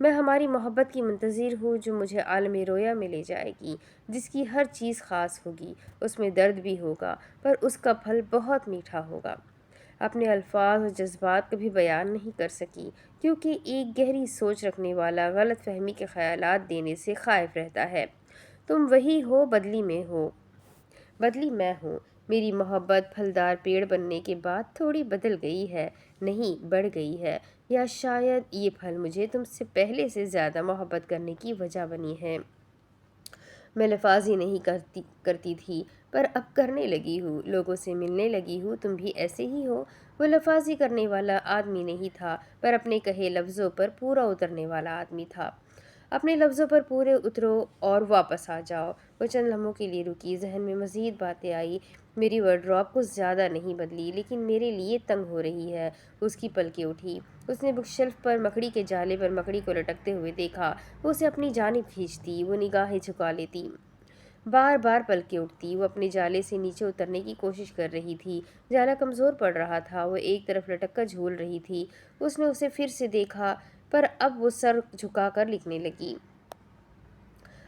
میں ہماری محبت کی منتظر ہوں جو مجھے عالم رویا میں لے جائے گی، جس کی ہر چیز خاص ہوگی، اس میں درد بھی ہوگا پر اس کا پھل بہت میٹھا ہوگا۔ اپنے الفاظ اور جذبات کبھی بیان نہیں کر سکی کیونکہ ایک گہری سوچ رکھنے والا غلط فہمی کے خیالات دینے سے خائف رہتا ہے۔ تم وہی ہو، بدلی میں ہوں۔ میری محبت پھلدار پیڑ بننے کے بعد تھوڑی بدل گئی ہے، نہیں بڑھ گئی ہے، یا شاید یہ پھل مجھے تم سے پہلے سے زیادہ محبت کرنے کی وجہ بنی ہے۔ میں لفاظی نہیں کرتی تھی پر اب کرنے لگی ہوں، لوگوں سے ملنے لگی ہوں۔ تم بھی ایسے ہی ہو؟ وہ لفاظی کرنے والا آدمی نہیں تھا پر اپنے کہے لفظوں پر پورا اترنے والا آدمی تھا۔ اپنے لفظوں پر پورے اترو اور واپس آ جاؤ۔ وہ چند لمحوں کے لیے رکی، ذہن میں مزید باتیں آئی۔ میری وارڈروب کچھ زیادہ نہیں بدلی لیکن میرے لیے تنگ ہو رہی ہے۔ اس کی پلکیں اٹھی، اس نے بک شیلف پر مکڑی کے جالے پر مکڑی کو لٹکتے ہوئے دیکھا۔ وہ اسے اپنی جانب کھینچتی، وہ نگاہیں جھکا لیتی، بار بار پلکیں اٹھتی۔ وہ اپنے جالے سے نیچے اترنے کی کوشش کر رہی تھی، جالا کمزور پڑ رہا تھا، وہ ایک طرف لٹک کر جھول رہی تھی۔ اس نے اسے پھر سے دیکھا پر اب وہ سر جھکا کر لکھنے لگی۔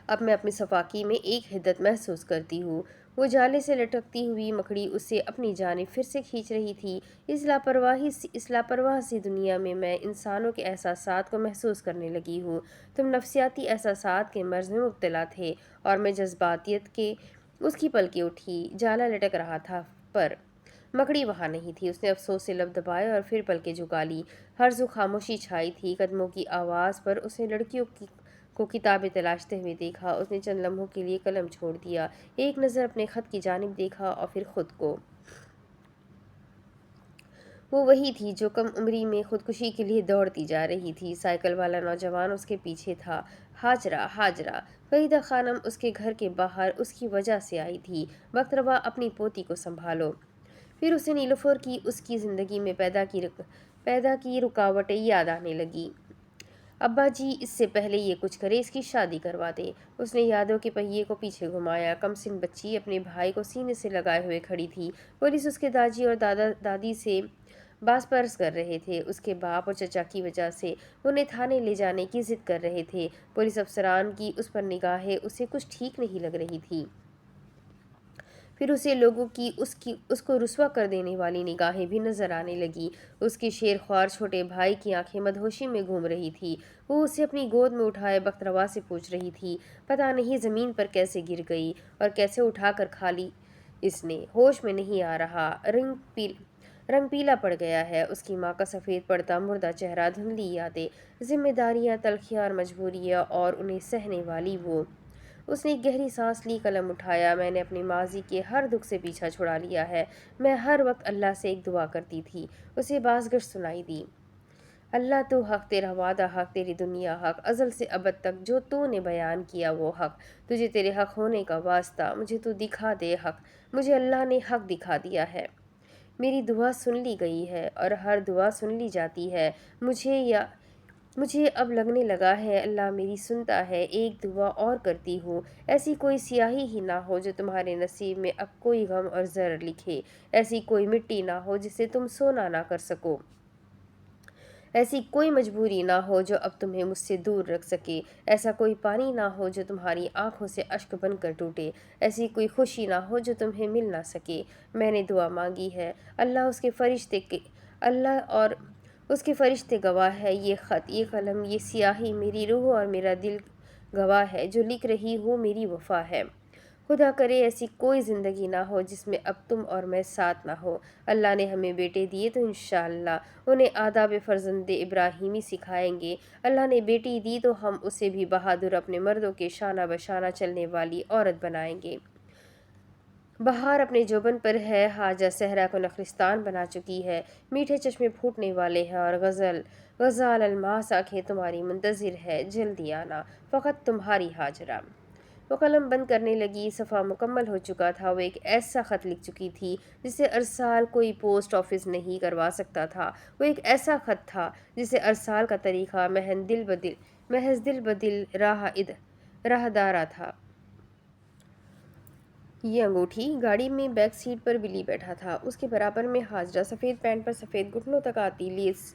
اب میں اپنی صفاقی میں ایک حدت محسوس کرتی ہوں۔ وہ جالے سے لٹکتی ہوئی مکڑی اسے اپنی جانب پھر سے کھینچ رہی تھی۔ اس لاپرواہ سی دنیا میں انسانوں کے احساسات کو محسوس کرنے لگی ہوں۔ تم نفسیاتی احساسات کے مرض میں مبتلا تھے اور میں جذباتیت کے۔ اس کی پلکیں اٹھی، جالا لٹک رہا تھا پر مکڑی وہاں نہیں تھی۔ اس نے افسوس سے لب دبائے اور پھر پلکیں جھکا لی۔ ہر سو خاموشی چھائی تھی۔ قدموں کی آواز پر اس نے لڑکیوں کو کتابیں تلاشتے ہوئے دیکھا۔ اس نے چند لمحوں کے لیے قلم چھوڑ دیا، ایک نظر اپنے خط کی جانب دیکھا اور پھر خود کو۔ وہ وہی تھی جو کم عمری میں خودکشی کے لیے دوڑتی جا رہی تھی۔ سائیکل والا نوجوان اس کے پیچھے تھا۔ ہاجرہ، ہاجرہ، فریدہ خانم اس کے گھر کے باہر اس کی وجہ سے آئی تھی۔ وقت روا اپنی پوتی کو سنبھالو۔ پھر اسے نیلوفر کی اس کی زندگی میں پیدا کی رکاوٹیں یاد آنے لگیں۔ ابا جی، اس سے پہلے یہ کچھ کرے اس کی شادی کروا دے۔ اس نے یادوں کے پہیے کو پیچھے گھمایا۔ کم سن بچی اپنے بھائی کو سینے سے لگائے ہوئے کھڑی تھی۔ پولیس اس کے داجی اور دادی سے باس پرس کر رہے تھے۔ اس کے باپ اور چچا کی وجہ سے انہیں تھانے لے جانے کی ضد کر رہے تھے۔ پولیس افسران کی اس پر نگاہیں اسے کچھ ٹھیک نہیں لگ رہی تھی۔ پھر اسے لوگوں کی اس کو رسوا کر دینے والی نگاہیں بھی نظر آنے لگیں۔ اس کے شیرخوار چھوٹے بھائی کی آنکھیں مدہوشی میں گھوم رہی تھی۔ وہ اسے اپنی گود میں اٹھائے وقت روا سے پوچھ رہی تھی، پتہ نہیں زمین پر کیسے گر گئی اور کیسے اٹھا کر کھا لی اس نے، ہوش میں نہیں آ رہا، رنگ پیلا پڑ گیا ہے۔ اس کی ماں کا سفید پڑتا مردہ چہرہ، دھندلی یادیں، ذمہ داریاں، تلخیاں اور مجبوریاں اور انہیں سہنے والی وہ۔ اس نے ایک گہری سانس لی، قلم اٹھایا۔ میں نے اپنے ماضی کے ہر دکھ سے پیچھا چھڑا لیا ہے۔ میں ہر وقت اللہ سے ایک دعا کرتی تھی۔ اسے بازگشت سنائی دی، اللہ تو حق، تیرا وعدہ حق، تیری دنیا حق، ازل سے ابد تک جو تو نے بیان کیا وہ حق، تجھے تیرے حق ہونے کا واسطہ، مجھے تو دکھا دے حق، مجھے اللہ نے حق دکھا دیا ہے۔ میری دعا سن لی گئی ہے اور ہر دعا سن لی جاتی ہے۔ مجھے اب لگنے لگا ہے اللہ میری سنتا ہے۔ ایک دعا اور کرتی ہوں، ایسی کوئی سیاہی ہی نہ ہو جو تمہارے نصیب میں اب کوئی غم اور زر لکھے، ایسی کوئی مٹی نہ ہو جسے تم سونا نہ کر سکو، ایسی کوئی مجبوری نہ ہو جو اب تمہیں مجھ سے دور رکھ سکے، ایسا کوئی پانی نہ ہو جو تمہاری آنکھوں سے اشک بن کر ٹوٹے، ایسی کوئی خوشی نہ ہو جو تمہیں مل نہ سکے۔ میں نے دعا مانگی ہے، اللہ اور اس کے فرشتے گواہ ہے، یہ خط، یہ قلم، یہ سیاہی، میری روح اور میرا دل گواہ ہے، جو لکھ رہی ہوں میری وفا ہے۔ خدا کرے ایسی کوئی زندگی نہ ہو جس میں اب تم اور میں ساتھ نہ ہو۔ اللہ نے ہمیں بیٹے دیے تو انشاءاللہ انہیں آداب فرزند ابراہیمی سکھائیں گے۔ اللہ نے بیٹی دی تو ہم اسے بھی بہادر، اپنے مردوں کے شانہ بشانہ چلنے والی عورت بنائیں گے۔ بہار اپنے جوبن پر ہے، حاجہ صحرا کو نخلستان بنا چکی ہے، میٹھے چشمے پھوٹنے والے ہیں اور غزال الماس آنکھیں تمہاری منتظر ہے، جلدی آنا، فقط تمہاری ہاجرہ۔ وہ قلم بند کرنے لگی، صفحہ مکمل ہو چکا تھا۔ وہ ایک ایسا خط لکھ چکی تھی جسے ارسال کوئی پوسٹ آفس نہیں کروا سکتا تھا۔ وہ ایک ایسا خط تھا جسے ارسال کا طریقہ محض دل بدل راہ دارا تھا۔ یہ انگوٹھی۔ گاڑی میں بیک سیٹ پر بلی بیٹھا تھا، اس کے برابر میں ہاجرہ، سفید پینٹ پر سفید گھٹنوں تک آتی لیس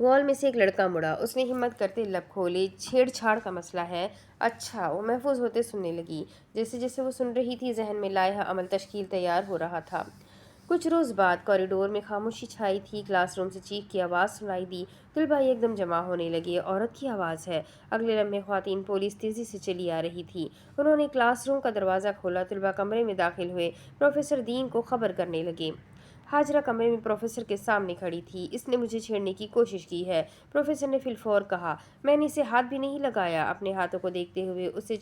وال میں سے ایک لڑکا مڑا۔ اس نے ہمت کرتے لب کھولے۔ چھیڑ چھاڑ کا مسئلہ ہے؟ اچھا۔ وہ محفوظ ہوتے سننے لگی۔ جیسے جیسے وہ سن رہی تھی ذہن میں لائحہ عمل تشکیل تیار ہو رہا تھا۔ کچھ روز بعد کوریڈور میں خاموشی چھائی تھی۔ کلاس روم سے چیخ کی آواز سنائی دی۔ طلباء ایک دم جمع ہونے لگے۔ عورت کی آواز ہے۔ اگلے لمحے خواتین پولیس تیزی سے چلی آ رہی تھی۔ انہوں نے کلاس روم کا دروازہ کھولا۔ طلباء کمرے میں داخل ہوئے۔ پروفیسر دین کو خبر کرنے لگے۔ ہاجرہ کمرے میں پروفیسر کے سامنے کھڑی تھی۔ اس نے مجھے چھیڑنے کی کوشش کی ہے، پروفیسر نے فی الفور کہا۔ میں نے اسے ہاتھ بھی نہیں لگایا۔ اپنے ہاتھوں کو دیکھتے ہوئے اسے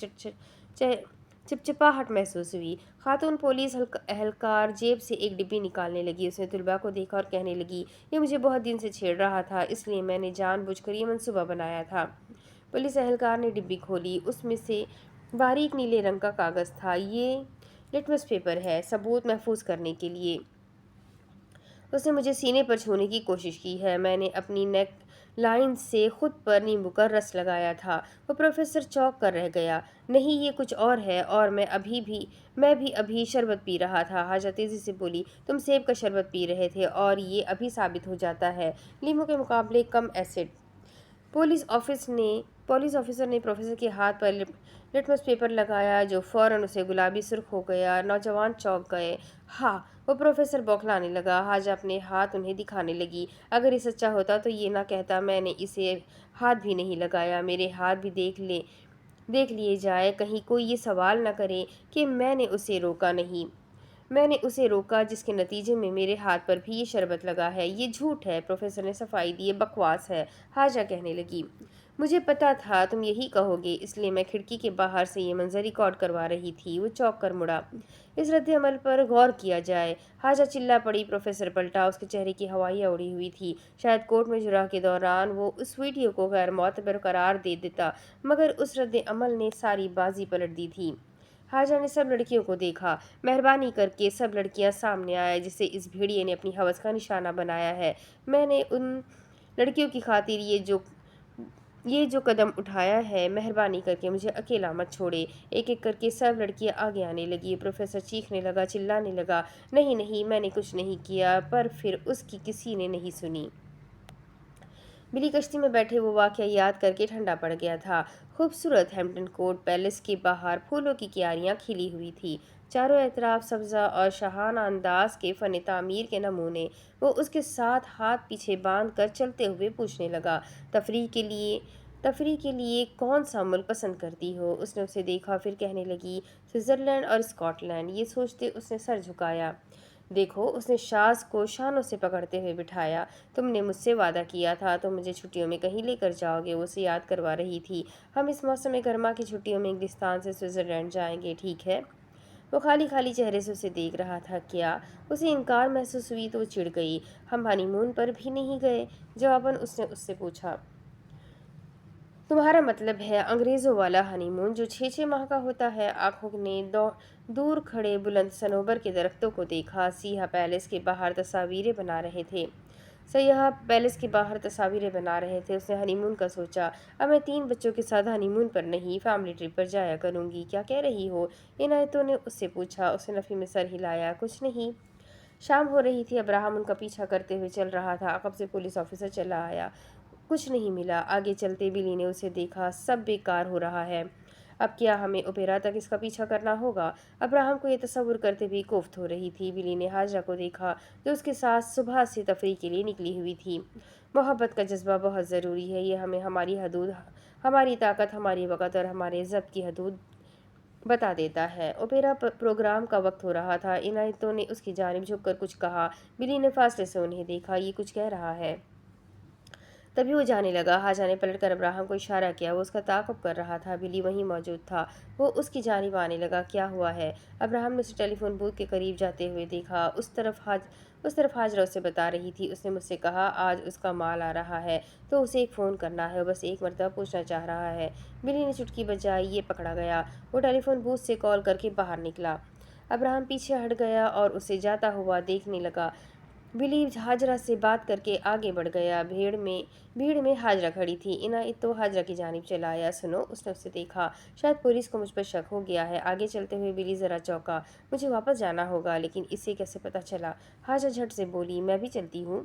چپچپاہٹ محسوس ہوئی۔ خاتون پولیس اہلکار جیب سے ایک ڈبی نکالنے لگی۔ اس نے طلباء کو دیکھا اور کہنے لگی، یہ مجھے بہت دن سے چھیڑ رہا تھا، اس لیے میں نے جان بوجھ کر یہ منصوبہ بنایا تھا۔ پولیس اہلکار نے ڈبی کھولی۔ اس میں سے باریک نیلے رنگ کا کاغذ تھا۔ یہ لٹمس پیپر ہے، ثبوت محفوظ کرنے کے لیے۔ اس نے مجھے سینے پر چھونے کی کوشش کی ہے۔ میں نے اپنی نیک لائن سے خود پر نیمبو کا رس لگایا تھا۔ وہ پروفیسر چونک کر رہ گیا۔ نہیں، یہ کچھ اور ہے، اور میں بھی ابھی شربت پی رہا تھا۔ حاجہ تیزی سے بولی، تم سیب کا شربت پی رہے تھے، اور یہ ابھی ثابت ہو جاتا ہے لیموں کے مقابلے کم ایسڈ۔ پولیس آفیسر نے پروفیسر کے ہاتھ پر لٹمس پیپر لگایا، جو فوراً اسے گلابی سرخ ہو گیا۔ نوجوان چونک گئے۔ ہاں، وہ پروفیسر بوکھلانے لگا۔ حاجہ اپنے ہاتھ انہیں دکھانے لگی۔ اگر یہ سچا ہوتا تو یہ نہ کہتا، میں نے اسے ہاتھ بھی نہیں لگایا۔ میرے ہاتھ بھی دیکھ لیے جائے، کہیں کوئی یہ سوال نہ کرے کہ میں نے اسے روکا نہیں۔ میں نے اسے روکا، جس کے نتیجے میں میرے ہاتھ پر بھی یہ شربت لگا ہے۔ یہ جھوٹ ہے، پروفیسر نے صفائی دی۔ یہ بکواس ہے، حاجہ کہنے لگی۔ مجھے پتا تھا تم یہی کہو گے، اس لیے میں کھڑکی کے باہر سے یہ منظر ریکارڈ کروا رہی تھی۔ وہ چونک کر مڑا۔ اس رد عمل پر غور کیا جائے، حاجہ چلا پڑی۔ پروفیسر پلٹا۔ اس کے چہرے کی ہوائیاں اڑی ہوئی تھی۔ شاید کورٹ میں جرح کے دوران وہ اس ویڈیو کو غیر معتبر قرار دے دیتا، مگر اس رد عمل نے ساری بازی پلٹ دی تھی۔ حاجہ نے سب لڑکیوں کو دیکھا۔ مہربانی کر کے سب لڑکیاں سامنے آئیں، جسے اس بھیڑیے نے اپنی ہوس کا نشانہ بنایا ہے۔ میں نے ان لڑکیوں کی خاطر یہ جو قدم اٹھایا ہے، مہربانی کر کے مجھے اکیلا مت چھوڑے۔ ایک ایک کر کے سب لڑکیاں آگے آنے لگی۔ پروفیسر چیخنے لگا، چلانے لگا، نہیں نہیں، میں نے کچھ نہیں کیا، پر پھر اس کی کسی نے نہیں سنی۔ بلی کشتی میں بیٹھے وہ واقعہ یاد کر کے ٹھنڈا پڑ گیا تھا۔ خوبصورت ہیمپٹن کورٹ پیلس کے باہر پھولوں کی کیاریاں کھلی ہوئی تھی، چاروں اطراف سبزہ اور شاہانہ انداز کے فن تعمیر کے نمونے۔ وہ اس کے ساتھ ہاتھ پیچھے باندھ کر چلتے ہوئے پوچھنے لگا، تفریح کے لیے کون سا ملک پسند کرتی ہو؟ اس نے اسے دیکھا، پھر کہنے لگی، سوئٹزرلینڈ اور اسکاٹ لینڈ۔ یہ سوچتے اس نے سر جھکایا۔ دیکھو، اس نے شاز کو شانوں سے پکڑتے ہوئے بٹھایا، تم نے مجھ سے وعدہ کیا تھا تم مجھے چھٹیوں میں کہیں لے کر جاؤ گے۔ وہ اسے یاد کروا رہی تھی، ہم اس موسم گرما کی چھٹیوں میں انگلستان سے سوئٹزرلینڈ جائیں گے، ٹھیک ہے؟ وہ خالی چہرے سے اسے دیکھ رہا تھا۔ کیا اسے انکار محسوس ہوئی تو وہ چڑ گئی۔ ہم ہنی مون پر بھی نہیں گئے؟ جواباً اس نے اس سے پوچھا۔ تمہارا مطلب ہے انگریزوں والا ہنی مون، جو 6 ماہ کا ہوتا ہے؟ آنکھوں نے دور کھڑے بلند صنوبر کے درختوں کو دیکھا۔ سیاح پیلس کے باہر تصاویریں بنا رہے تھے۔ اس نے ہنی مون کا سوچا، اب میں 3 بچوں کے ساتھ ہنی مون پر نہیں، فیملی ٹرپ پر جایا کروں گی۔ کیا کہہ رہی ہو؟ عنایتوں نے اس سے پوچھا۔ اس نے نفی میں سر ہلایا، کچھ نہیں۔ شام ہو رہی تھی۔ ابراہم ان کا پیچھا کرتے ہوئے چل رہا تھا۔ عقب سے پولیس آفیسر چلا آیا۔ کچھ نہیں ملا۔ آگے چلتے بلی نے اسے دیکھا، سب بیکار ہو رہا ہے۔ اب کیا ہمیں اوپیرا تک اس کا پیچھا کرنا ہوگا؟ ابراہم کو یہ تصور کرتے ہوئے کوفت ہو رہی تھی۔ بلی نے حاجرہ کو دیکھا، جو اس کے ساتھ صبح سے تفریح کے لیے نکلی ہوئی تھی۔ محبت کا جذبہ بہت ضروری ہے، یہ ہمیں ہماری حدود، ہماری طاقت، ہماری وقت اور ہمارے ضبط کی حدود بتا دیتا ہے۔ اوپیرا پروگرام کا وقت ہو رہا تھا۔ عنایتوں نے اس کی جانب جھک کر کچھ کہا۔ بلی نے فاصلے سے انہیں دیکھا، یہ کچھ کہہ رہا ہے۔ تبھی وہ جانے لگا۔ حاجہ نے پلٹ کر ابراہم کو اشارہ کیا، وہ اس کا تعاقب کر رہا تھا۔ بلی وہیں موجود تھا۔ وہ اس کی جانب آنے لگا۔ کیا ہوا ہے؟ ابراہم نے اسے ٹیلی فون بوتھ کے قریب جاتے ہوئے دیکھا۔ اس طرف حاجرہ اسے بتا رہی تھی۔ اس نے مجھ سے کہا آج اس کا مال آ رہا ہے، تو اسے ایک فون کرنا ہے، وہ بس ایک مرتبہ پوچھنا چاہ رہا ہے۔ بلی نے چٹکی بجائی، یہ پکڑا گیا۔ وہ ٹیلی فون بوتھ سے کال کر کے باہر نکلا۔ ابراہم پیچھے ہٹ گیا اور اسے جاتا ہوا دیکھنے لگا۔ بلی حاجرہ سے بات کر کے آگے بڑھ گیا۔ بھیڑ میں حاجرہ کھڑی تھی۔ عنایت تو حاجرہ کی جانب چلا آیا۔ سنو، اس نے اسے دیکھا، شاید پولیس کو مجھ پر شک ہو گیا ہے۔ آگے چلتے ہوئے بلی ذرا چونکا۔ مجھے واپس جانا ہوگا، لیکن اسے کیسے پتہ چلا؟ حاجرہ جھٹ سے بولی، میں بھی چلتی ہوں۔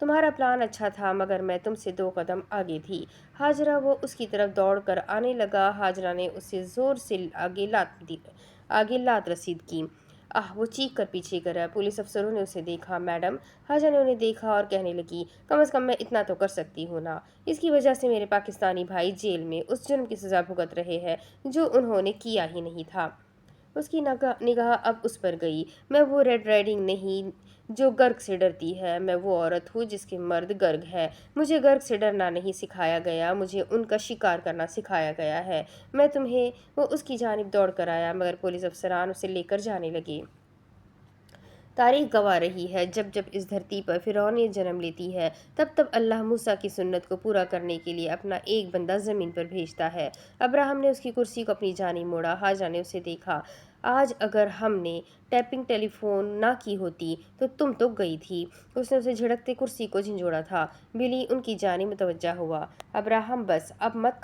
تمہارا پلان اچھا تھا مگر میں تم سے 2 قدم آگے تھی۔ حاجرہ وہ اس کی طرف دوڑ کر آنے لگا۔ حاجرہ نے اسے زور سے آگے لات رسید کی۔ وہ چیخ کر پیچھے کرا۔ پولیس افسروں نے اسے دیکھا۔ میڈم، حاجرہ نے انہیں دیکھا اور کہنے لگی، کم از کم میں اتنا تو کر سکتی ہوں نا۔ اس کی وجہ سے میرے پاکستانی بھائی جیل میں اس جرم کی سزا بھگت رہے ہیں جو انہوں نے کیا ہی نہیں تھا۔ اس کی نگاہ اب اس پر گئی۔ میں وہ ریڈ رائڈنگ نہیں جو گرگ سے ڈرتی ہے، میں وہ عورت ہوں جس کے مرد گرگ ہے۔ مجھے گرگ سے ڈرنا نہیں سکھایا گیا، مجھے ان کا شکار کرنا سکھایا گیا ہے۔ وہ اس کی جانب دوڑ کر آیا مگر پولیس افسران اسے لے کر جانے لگے۔ تاریخ گواہ رہی ہے، جب جب اس دھرتی پر فرعونیت جنم لیتی ہے تب تب اللہ موسیٰ کی سنت کو پورا کرنے کے لیے اپنا ایک بندہ زمین پر بھیجتا ہے۔ ابراہم نے اس کی کرسی کو اپنی جانب موڑا۔ حاجرہ نے اسے دیکھا۔ آج اگر ہم نے ٹیپنگ ٹیلی فون نہ کی ہوتی تو تم تو گئی تھی۔ اس نے اسے جھڑکتے کرسی کو جھنجھوڑا تھا۔ بلی ان کی جانب متوجہ ہوا۔ ابراہم، بس اب مت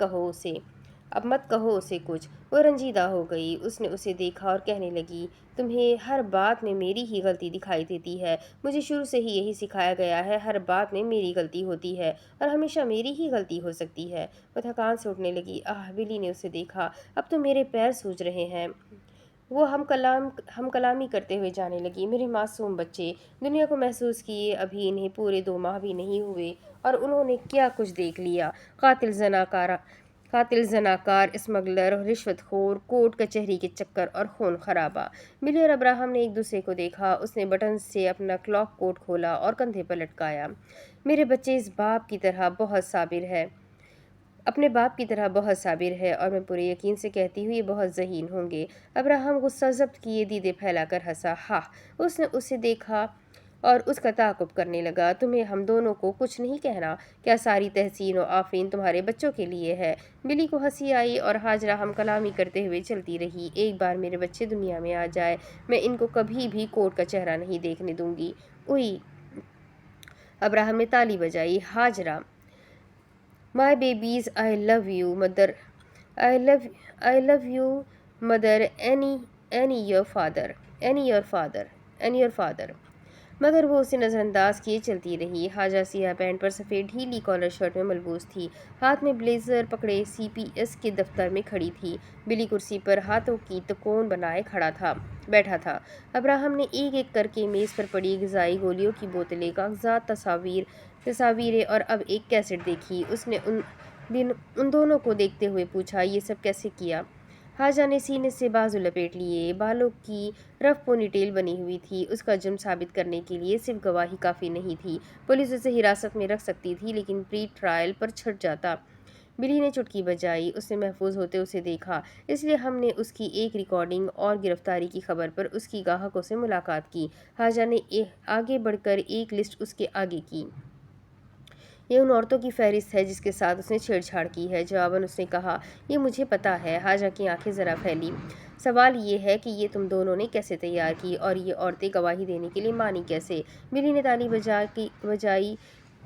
کہو اسے کچھ۔ وہ رنجیدہ ہو گئی۔ اس نے اسے دیکھا اور کہنے لگی، تمہیں ہر بات میں میری ہی غلطی دکھائی دیتی ہے۔ مجھے شروع سے ہی یہی سکھایا گیا ہے، ہر بات میں میری غلطی ہوتی ہے اور ہمیشہ میری ہی غلطی ہو سکتی ہے۔ وہ تھکان سے اٹھنے لگی۔ بلی نے اسے دیکھا۔ اب تو میرے پیر سوج رہے ہیں۔ وہ ہم کلامی کرتے ہوئے جانے لگی۔ میرے معصوم بچے، دنیا کو محسوس کیے ابھی انہیں پورے 2 ماہ بھی نہیں ہوئے اور انہوں نے کیا کچھ دیکھ لیا۔ قاتل، زناکار، اسمگلر، رشوت خور، کورٹ کچہری کے چکر اور خون خرابہ۔ بلی اور ابراہم نے ایک دوسرے کو دیکھا۔ اس نے بٹن سے اپنا کلاک کوٹ کھولا اور کندھے پر لٹکایا۔ میرے بچے اپنے باپ کی طرح بہت صابر ہے اور میں پورے یقین سے کہتی ہوں یہ بہت ذہین ہوں گے۔ ابراہم غصہ ضبط کیے دیدے پھیلا کر ہنسا۔ اس نے اسے دیکھا اور اس کا تعاقب کرنے لگا۔ تمہیں ہم دونوں کو کچھ نہیں کہنا؟ کیا ساری تحسین و آفرین تمہارے بچوں کے لیے ہے؟ بلی کو ہنسی آئی اور حاجرہ ہم کلامی کرتے ہوئے چلتی رہی۔ ایک بار میرے بچے دنیا میں آ جائے میں ان کو کبھی بھی کورٹ کا چہرہ نہیں دیکھنے دوں گی۔ اوئی! ابراہم نے تالی بجائی۔ Hajra, My babies, I love you, mother. I love you, mother. Any your father. مگر وہ اسے نظر انداز کیے چلتی رہی۔ حاجرہ سیاہ پینٹ پر سفید ڈھیلی کالر شرٹ میں ملبوس تھی، ہاتھ میں بلیزر پکڑے CPS کے دفتر میں کھڑی تھی۔ بلی کرسی پر ہاتھوں کی تکون بنائے بیٹھا تھا۔ ابراہم نے ایک ایک کر کے میز پر پڑی غذائی گولیوں کی بوتلیں، کاغذات، تصاویریں اور اب ایک کیسٹ دیکھی۔ اس نے ان دونوں کو دیکھتے ہوئے پوچھا، یہ سب کیسے کیا؟ حاجرہ نے سینے سے بازو لپیٹ لیے۔ بالوں کی رف پونی ٹیل بنی ہوئی تھی۔ اس کا جرم ثابت کرنے کے لیے صرف گواہی کافی نہیں تھی۔ پولیس اسے حراست میں رکھ سکتی تھی لیکن پری ٹرائل پر چھٹ جاتا۔ بلی نے چٹکی بجائی۔ اس نے محفوظ ہوتے اسے دیکھا، اس لیے ہم نے اس کی ایک ریکارڈنگ اور گرفتاری کی خبر پر اس کی گاہکوں سے ملاقات کی۔ حاجرہ نے آگے بڑھ کر ایک لسٹ اس کے آگے کی۔ یہ ان عورتوں کی فہرست ہے جس کے ساتھ اس نے چھیڑ چھاڑ کی ہے۔ جواباً اس نے کہا، یہ مجھے پتہ ہے۔ حاجرہ کی آنکھیں ذرا پھیلی۔ سوال یہ ہے کہ یہ تم دونوں نے کیسے تیار کی اور یہ عورتیں گواہی دینے کے لیے مانی کیسے؟ بلی نے تالی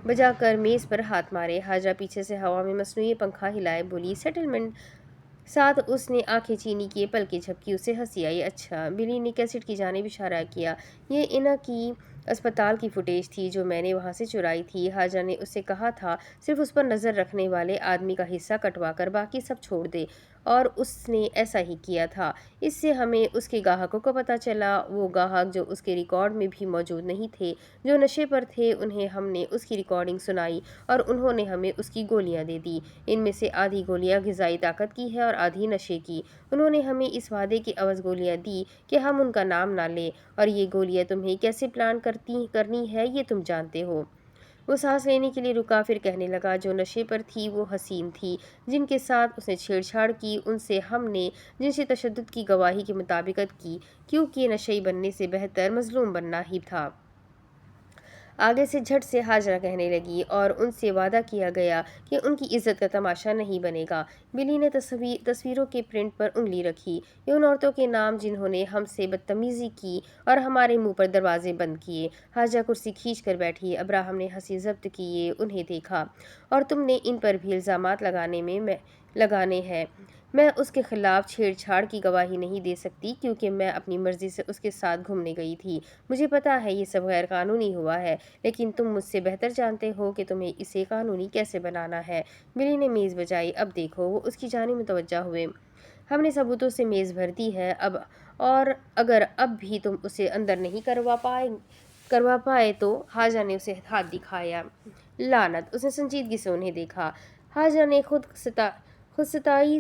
بجا کر میز پر ہاتھ مارے۔ حاجرہ پیچھے سے ہوا میں مصنوعی پنکھا ہلائے بولی، سیٹلمنٹ۔ ساتھ اس نے آنکھیں چینی کیے، پلکیں جھپکی۔ اسے ہنسی آئی۔ اچھا۔ بلی نے کیسٹ کی جانب اشارہ کیا۔ یہ اینا کی اسپتال کی فوٹیج تھی جو میں نے وہاں سے چرائی تھی۔ حاجرہ نے اس سے کہا تھا صرف اس پر نظر رکھنے والے آدمی کا حصہ کٹوا کر باقی سب چھوڑ دے اور اس نے ایسا ہی کیا تھا۔ اس سے ہمیں اس کے گاہکوں کا پتہ چلا۔ وہ گاہک جو اس کے ریکارڈ میں بھی موجود نہیں تھے، جو نشے پر تھے، انہیں ہم نے اس کی ریکارڈنگ سنائی اور انہوں نے ہمیں اس کی گولیاں دے دیں۔ ان میں سے آدھی گولیاں غذائی طاقت کی ہیں اور آدھی نشے کی۔ انہوں نے ہمیں اس وعدے کے عوض گولیاں دی کہ ہم ان کا نام نہ لیں اور یہ گولیاں تمہیں کیسے پلان کرنی ہے یہ تم جانتے ہو۔ وہ سانس لینے کے لیے رکا، پھر کہنے لگا، جو نشے پر تھی وہ حسین تھی جن کے ساتھ اس نے چھیڑ چھاڑ کی، ان سے ہم نے جنسی تشدد کی گواہی کی مطابقت کی کیونکہ نشئی بننے سے بہتر مظلوم بننا ہی تھا۔ آگے سے جھٹ سے حاجرہ کہنے لگی، اور ان سے وعدہ کیا گیا کہ ان کی عزت کا تماشا نہیں بنے گا۔ بلی نے تصویروں کے پرنٹ پر انگلی رکھی۔ یہ ان عورتوں کے نام جنہوں نے ہم سے بدتمیزی کی اور ہمارے منہ پر دروازے بند کیے۔ حاجرہ کرسی کھینچ کر بیٹھی۔ ابراہم نے ہنسی ضبط کیے انہیں دیکھا۔ اور تم نے ان پر بھی الزامات لگانے میں لگانے ہیں۔ میں اس کے خلاف چھیڑ چھاڑ کی گواہی نہیں دے سکتی کیونکہ میں اپنی مرضی سے اس کے ساتھ گھومنے گئی تھی۔ مجھے پتا ہے یہ سب غیر قانونی ہوا ہے، لیکن تم مجھ سے بہتر جانتے ہو کہ تمہیں اسے قانونی کیسے بنانا ہے۔ بلی نے میز بجائی۔ اب دیکھو، وہ اس کی جانب متوجہ ہوئے۔ ہم نے ثبوتوں سے میز بھر دی ہے اور اگر اب بھی تم اسے اندر نہیں کروا پائے تو حاجہ نے اسے ہاتھ دکھایا۔ لعنت! اس نے سنجیدگی سے انہیں دیکھا۔ حاجہ نے خود ستائی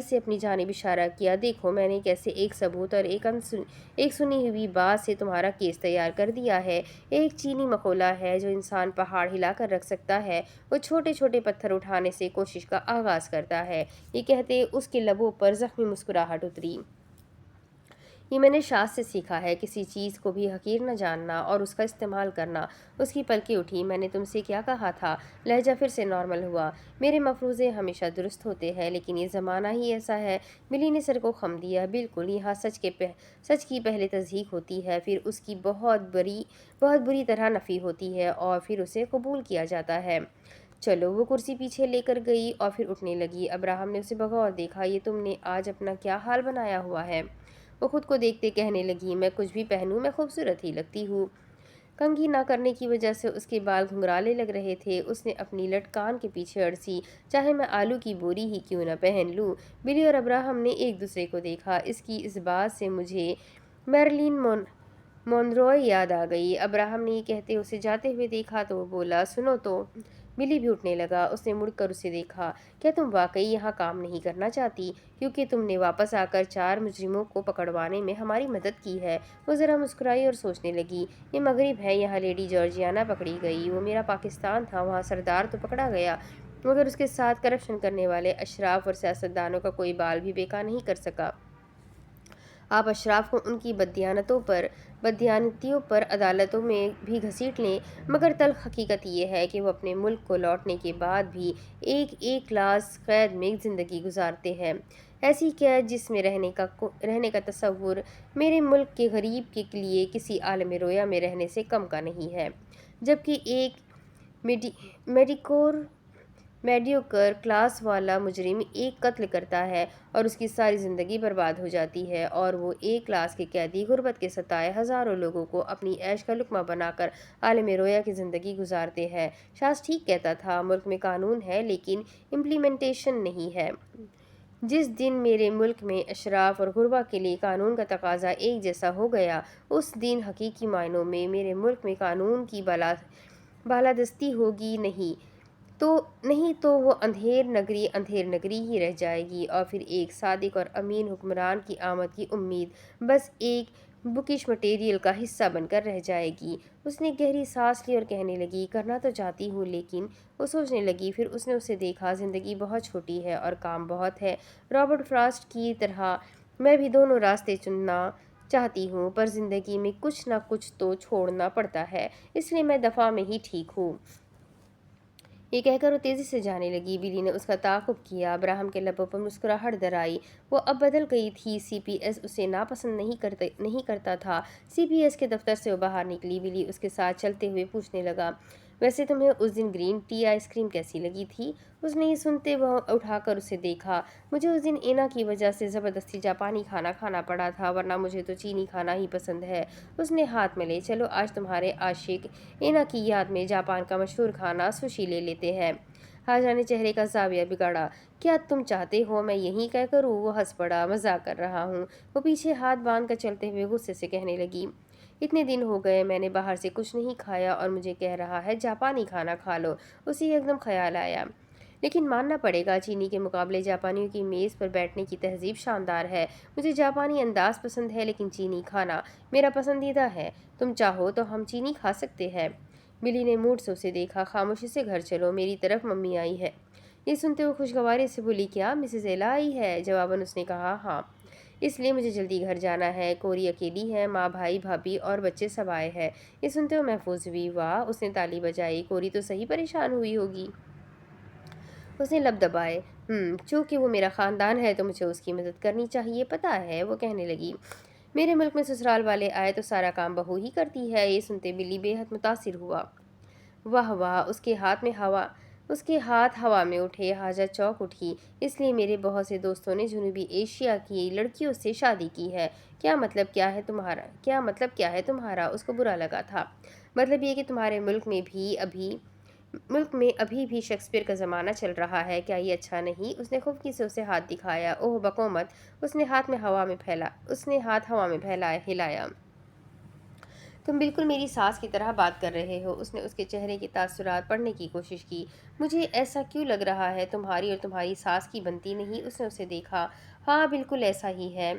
سے اپنی جانب اشارہ کیا۔ دیکھو، میں نے کیسے ایک ثبوت اور ایک سنی ہوئی بات سے تمہارا کیس تیار کر دیا ہے۔ ایک چینی مقولہ ہے، جو انسان پہاڑ ہلا کر رکھ سکتا ہے وہ چھوٹے چھوٹے پتھر اٹھانے سے کوشش کا آغاز کرتا ہے۔ یہ کہتے اس کے لبوں پر زخمی مسکراہٹ اتری۔ یہ میں نے شاذ سے سیکھا ہے، کسی چیز کو بھی حقیر نہ جاننا اور اس کا استعمال کرنا۔ اس کی پلکیں اٹھی۔ میں نے تم سے کیا کہا تھا؟ لہجہ پھر سے نارمل ہوا۔ میرے مفروضے ہمیشہ درست ہوتے ہیں، لیکن یہ زمانہ ہی ایسا ہے۔ بلی نے سر کو خم دیا۔ بالکل، یہاں سچ کی پہلے تصدیق ہوتی ہے، پھر اس کی بہت بری طرح نفی ہوتی ہے اور پھر اسے قبول کیا جاتا ہے۔ چلو، وہ کرسی پیچھے لے کر گئی اور پھر اٹھنے لگی۔ ابراہم نے اسے بغور دیکھا۔ یہ تم نے آج اپنا کیا حال بنایا ہوا ہے؟ وہ خود کو دیکھتے کہنے لگی، میں کچھ بھی پہنوں میں خوبصورت ہی لگتی ہوں۔ کنگھی نہ کرنے کی وجہ سے اس کے بال گھنگھرالے لگ رہے تھے۔ اس نے اپنی لٹ کان کے پیچھے اڑسی۔ چاہے میں آلو کی بوری ہی کیوں نہ پہن لوں۔ بلی اور ابراہم نے ایک دوسرے کو دیکھا۔ اس کی اس بات سے مجھے میرلین مونروے یاد آ گئی۔ ابراہم نے یہ کہتے اسے جاتے ہوئے دیکھا تو وہ بولا، سنو تو۔ بلی بھی اٹھنے لگا۔ اس نے مڑ کر اسے دیکھا۔ کیا تم واقعی یہاں کام نہیں کرنا چاہتی؟ کیونکہ تم نے واپس آ کر 4 مجرموں کو پکڑوانے میں ہماری مدد کی ہے۔ وہ ذرا مسکرائی اور سوچنے لگی، یہ مغرب ہے، یہاں لیڈی جارجیانا پکڑی گئی، وہ میرا پاکستان تھا، وہاں سردار تو پکڑا گیا، مگر اس کے ساتھ کرپشن کرنے والے اشراف اور سیاستدانوں کا کوئی بال بھی بیکا نہیں کر سکا۔ آپ اشراف کو ان کی بددیانتیوں پر عدالتوں میں بھی گھسیٹ لیں، مگر تلخ حقیقت یہ ہے کہ وہ اپنے ملک کو لوٹنے کے بعد بھی ایک کلاس قید میں زندگی گزارتے ہیں۔ ایسی قید جس میں رہنے کا تصور میرے ملک کے غریب کے لیے کسی عالم رویا میں رہنے سے کم کا نہیں ہے۔ جبکہ ایک میڈیوکر کلاس والا مجرم ایک قتل کرتا ہے اور اس کی ساری زندگی برباد ہو جاتی ہے، اور وہ ایک کلاس کے قیدی غربت کے ستائے ہزاروں لوگوں کو اپنی عیش کا لقمہ بنا کر عالم رویا کی زندگی گزارتے ہیں۔ شاذ ٹھیک کہتا تھا، ملک میں قانون ہے لیکن امپلیمنٹیشن نہیں ہے۔ جس دن میرے ملک میں اشراف اور غربا کے لیے قانون کا تقاضا ایک جیسا ہو گیا، اس دن حقیقی معنوں میں میرے ملک میں قانون کی بالادستی ہوگی۔ نہیں تو وہ اندھیر نگری ہی رہ جائے گی، اور پھر ایک صادق اور امین حکمران کی آمد کی امید بس ایک بکش مٹیریل کا حصہ بن کر رہ جائے گی۔ اس نے گہری سانس لی اور کہنے لگی، کرنا تو چاہتی ہوں لیکن… وہ سوچنے لگی، پھر اس نے اسے دیکھا، زندگی بہت چھوٹی ہے اور کام بہت ہے۔ رابرٹ فراسٹ کی طرح میں بھی دونوں راستے چننا چاہتی ہوں، پر زندگی میں کچھ نہ کچھ تو چھوڑنا پڑتا ہے، اس لیے میں دفاع میں ہی ٹھیک ہوں۔ یہ کہہ کر وہ تیزی سے جانے لگی۔ بلی نے اس کا تعاقب کیا۔ ابراہم کے لبوں پر مسکراہٹ در آئی۔ وہ اب بدل گئی تھی۔ سی پی ایس اسے ناپسند نہیں کرتا تھا۔ سی پی ایس کے دفتر سے وہ باہر نکلی۔ بلی اس کے ساتھ چلتے ہوئے پوچھنے لگا، ویسے تمہیں اس دن گرین ٹی آئس کریم کیسی لگی تھی؟ اس نے یہ سنتے وہ اٹھا کر اسے دیکھا۔ مجھے اس دن اینا کی وجہ سے زبردستی جاپانی کھانا پڑا تھا، ورنہ مجھے تو چینی کھانا ہی پسند ہے۔ اس نے ہاتھ ملے، چلو آج تمہارے عاشق اینا کی یاد میں جاپان کا مشہور کھانا سوشی لے لیتے ہیں۔ حاجہ نے چہرے کا زاویہ بگاڑا، کیا تم چاہتے ہو میں یہیں طے کروں؟ وہ ہنس پڑا، مذاق کر رہا ہوں۔ وہ پیچھے ہاتھ باندھ کر چلتے ہوئے غصے سے کہنے لگی، اتنے دن ہو گئے میں نے باہر سے کچھ نہیں کھایا اور مجھے کہہ رہا ہے جاپانی کھانا کھا لو۔ اسے ایک دم خیال آیا، لیکن ماننا پڑے گا چینی کے مقابلے جاپانیوں کی میز پر بیٹھنے کی تہذیب شاندار ہے۔ مجھے جاپانی انداز پسند ہے لیکن چینی کھانا میرا پسندیدہ ہے۔ تم چاہو تو ہم چینی کھا سکتے ہیں۔ بلی نے موڑ سے اسے دیکھا، خاموشی سے گھر چلو، میری طرف ممی آئی ہے۔ یہ سنتے ہوئے خوشگواری سے بولی، کیا مسز ایلا آئی ہے؟ جواباً اس نے کہا، ہاں، اس لیے مجھے جلدی گھر جانا ہے۔ کوری اکیلی ہے، ماں بھائی بھابھی اور بچے سب آئے ہیں۔ یہ سنتے ہوئے محظوظ ہوئی، واہ! اس نے تالی بجائی، کوری تو صحیح پریشان ہوئی ہوگی۔ اس نے لب دبائے، چونکہ وہ میرا خاندان ہے تو مجھے اس کی مدد کرنی چاہیے، پتہ ہے۔ وہ کہنے لگی، میرے ملک میں سسرال والے آئے تو سارا کام بہو ہی کرتی ہے۔ یہ سنتے بلی بے حد متاثر ہوا، واہ واہ! اس کے ہاتھ میں اس کے ہاتھ ہوا میں اٹھے۔ حاجہ چونک اٹھی۔ اس لیے میرے بہت سے دوستوں نے جنوبی ایشیا کی لڑکیوں سے شادی کی ہے۔ کیا مطلب کیا ہے تمہارا؟ اس کو برا لگا تھا۔ مطلب یہ کہ تمہارے ملک میں ابھی بھی شیکسپیئر کا زمانہ چل رہا ہے، کیا یہ اچھا نہیں؟ اس نے خفگی سے اسے ہاتھ دکھایا۔ اوہ بکو مت۔ اس نے ہاتھ ہوا میں ہلایا۔ تم بالکل میری ساس کی طرح بات کر رہے ہو۔ اس نے اس کے چہرے کے تاثرات پڑھنے کی کوشش کی۔ مجھے ایسا کیوں لگ رہا ہے؟ تمہاری اور تمہاری ساس کی بنتی نہیں؟ اس نے اسے دیکھا۔ ہاں بالکل ایسا ہی ہے،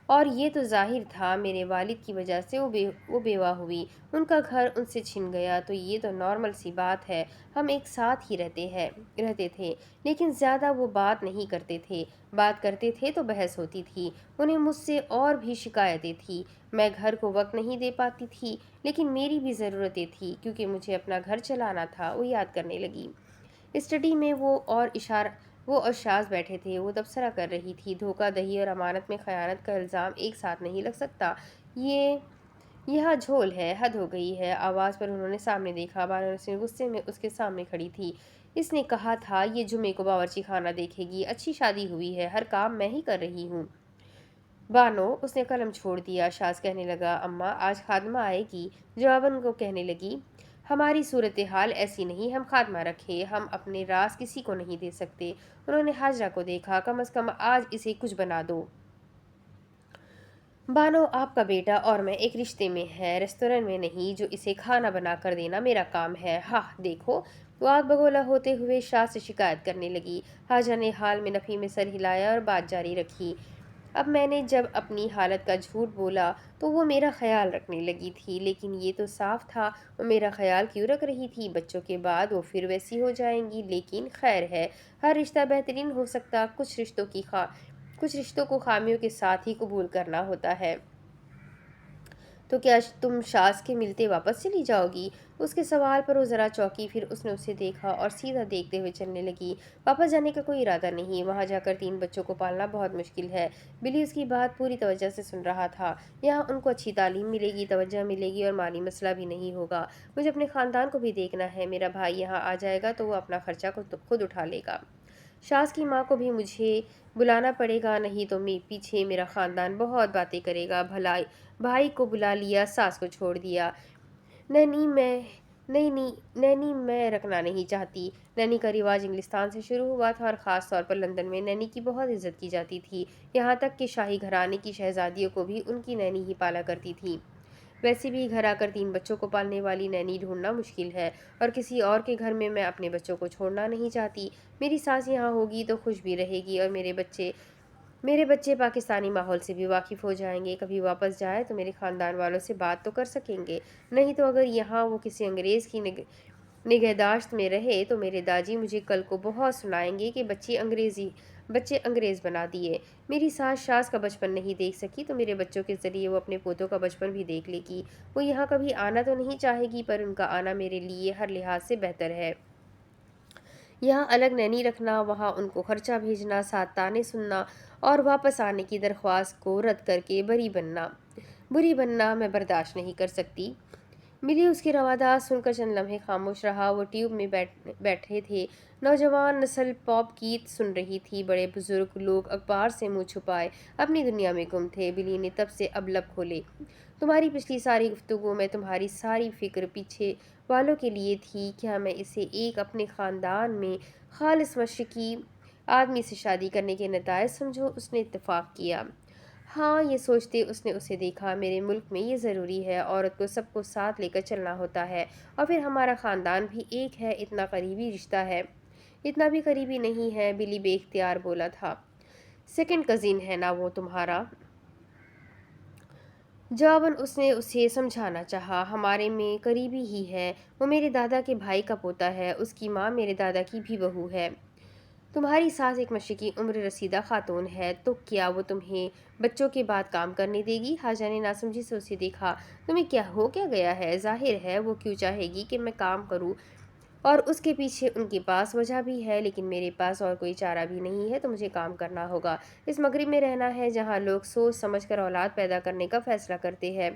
اور یہ تو ظاہر تھا، میرے والد کی وجہ سے وہ بیوہ ہوئی، ان کا گھر ان سے چھن گیا، تو یہ تو نارمل سی بات ہے۔ ہم ایک ساتھ ہی رہتے تھے، لیکن زیادہ وہ بات نہیں کرتے تھے۔ بات کرتے تھے تو بحث ہوتی تھی۔ انہیں مجھ سے اور بھی شکایتیں تھیں۔ میں گھر کو وقت نہیں دے پاتی تھی، لیکن میری بھی ضرورتیں تھیں، کیونکہ مجھے اپنا گھر چلانا تھا۔ وہ یاد کرنے لگی۔ اسٹڈی میں وہ اور شاز بیٹھے تھے۔ وہ تبصرہ کر رہی تھی۔ دھوکہ دہی اور امانت میں خیانت کا الزام ایک ساتھ نہیں لگ سکتا۔ یہاں جھول ہے، حد ہو گئی ہے۔ آواز پر انہوں نے سامنے دیکھا۔ بانو نسرین غصے میں اس کے سامنے کھڑی تھی۔ اس نے کہا تھا یہ جمعے کو باورچی خانہ دیکھے گی۔ اچھی شادی ہوئی ہے، ہر کام میں ہی کر رہی ہوں۔ بانو، اس نے قلم چھوڑ دیا۔ شاز کہنے لگا، اماں آج خادمہ آئے گی۔ جواباً وہ کہنے لگی، ہماری صورتحال ایسی نہیں، ہم خادمہ رکھے، ہم اپنے راز کسی کو نہیں دے سکتے۔ انہوں نے حاجرہ کو دیکھا۔ کم از کم آج اسے کچھ بنا دو۔ بانو، آپ کا بیٹا اور میں ایک رشتے میں ہے، ریستوران میں نہیں، جو اسے کھانا بنا کر دینا میرا کام ہے۔ ہاں دیکھو، وہ آگ بگولا ہوتے ہوئے شاہ سے شکایت کرنے لگی۔ حاجہ نے حال میں نفی میں سر ہلایا اور بات جاری رکھی۔ اب میں نے جب اپنی حالت کا جھوٹ بولا تو وہ میرا خیال رکھنے لگی تھی، لیکن یہ تو صاف تھا وہ میرا خیال کیوں رکھ رہی تھی۔ بچوں کے بعد وہ پھر ویسی ہو جائیں گی، لیکن خیر ہے، ہر رشتہ بہترین ہو سکتا، کچھ رشتوں کو خامیوں کے ساتھ ہی قبول کرنا ہوتا ہے۔ تو کیا تم شاز کے ملتے واپس چلی جاؤ گی؟ اس کے سوال پر وہ ذرا چونکی، پھر اس نے اسے دیکھا اور سیدھا دیکھتے ہوئے چلنے لگی۔ واپس جانے کا کوئی ارادہ نہیں، وہاں جا کر 3 بچوں کو پالنا بہت مشکل ہے۔ بلی اس کی بات پوری توجہ سے سن رہا تھا۔ یہاں ان کو اچھی تعلیم ملے گی، توجہ ملے گی اور مالی مسئلہ بھی نہیں ہوگا۔ مجھے اپنے خاندان کو بھی دیکھنا ہے، میرا بھائی یہاں آ جائے گا تو وہ اپنا خرچہ خود اٹھا لے گا۔ شاز کی ماں کو بھی مجھے بلانا پڑے گا، نہیں تو پیچھے میرا خاندان بہت باتیں کرے گا۔ بھائی کو بلا لیا، ساس کو چھوڑ دیا۔ نینی میں رکھنا نہیں چاہتی۔ نینی کا رواج انگلستان سے شروع ہوا تھا اور خاص طور پر لندن میں نینی کی بہت عزت کی جاتی تھی، یہاں تک کہ شاہی گھرانے کی شہزادیوں کو بھی ان کی نینی ہی پالا کرتی تھی۔ ویسے بھی گھر آ کر 3 بچوں کو پالنے والی نینی ڈھونڈنا مشکل ہے، اور کسی اور کے گھر میں اپنے بچوں کو چھوڑنا نہیں چاہتی۔ میری ساس یہاں ہوگی تو خوش بھی رہے گی، اور میرے بچے پاکستانی ماحول سے بھی واقف ہو جائیں گے۔ کبھی واپس جائے تو میرے خاندان والوں سے بات تو کر سکیں گے، نہیں تو اگر یہاں وہ کسی انگریز کی نگہداشت میں رہے تو میرے داجی مجھے کل کو بہت سنائیں گے کہ بچے انگریز بنا دیے۔ میری ساس شاز کا بچپن نہیں دیکھ سکی تو میرے بچوں کے ذریعے وہ اپنے پوتوں کا بچپن بھی دیکھ لے گی۔ وہ یہاں کبھی آنا تو نہیں چاہے گی، پر ان کا آنا میرے لیے ہر لحاظ سے بہتر ہے۔ یہاں الگ نینی رکھنا، وہاں ان کو خرچہ بھیجنا، ساتھ طعنے سننا اور واپس آنے کی درخواست کو رد کر کے بری بننا میں برداشت نہیں کر سکتی۔ ملی اس کی روادات سن کر چند لمحے خاموش رہا۔ وہ ٹیوب میں بیٹھے تھے، نوجوان نسل پاپ گیت سن رہی تھی، بڑے بزرگ لوگ اخبار سے منہ چھپائے اپنی دنیا میں گم تھے۔ بلی نے تب سے اب لب کھولے۔ تمہاری پچھلی ساری گفتگو میں تمہاری ساری فکر پیچھے والوں کے لیے تھی، کیا میں اسے ایک اپنے خاندان میں خالص مشرقی آدمی سے شادی کرنے کے نتائج سمجھو؟ اس نے اتفاق کیا۔ ہاں، یہ سوچتے اس نے اسے دیکھا، میرے ملک میں یہ ضروری ہے، عورت کو سب کو ساتھ لے کر چلنا ہوتا ہے، اور پھر ہمارا خاندان بھی ایک ہے، اتنا قریبی رشتہ ہے۔ اتنا بھی قریبی نہیں ہے، بلی بے اختیار بولا تھا۔ سیکنڈ کزن ہے نا وہ تمہارا؟ جواباً اس نے اسے سمجھانا چاہا، ہمارے میں قریبی ہی ہے، وہ میرے دادا کے بھائی کا پوتا ہے، اس کی ماں میرے دادا کی بھی بہو ہے۔ تمہاری ساس ایک مشرقی عمر رسیدہ خاتون ہے، تو کیا وہ تمہیں بچوں کے بعد کام کرنے دے گی؟ حاجہ نے ناسمجھی سے اسے دیکھا۔ تمہیں کیا گیا ہے؟ ظاہر ہے وہ کیوں چاہے گی کہ میں کام کروں، اور اس کے پیچھے ان کے پاس وجہ بھی ہے، لیکن میرے پاس اور کوئی چارہ بھی نہیں ہے، تو مجھے کام کرنا ہوگا۔ اس مغرب میں رہنا ہے جہاں لوگ سوچ سمجھ کر اولاد پیدا کرنے کا فیصلہ کرتے ہیں،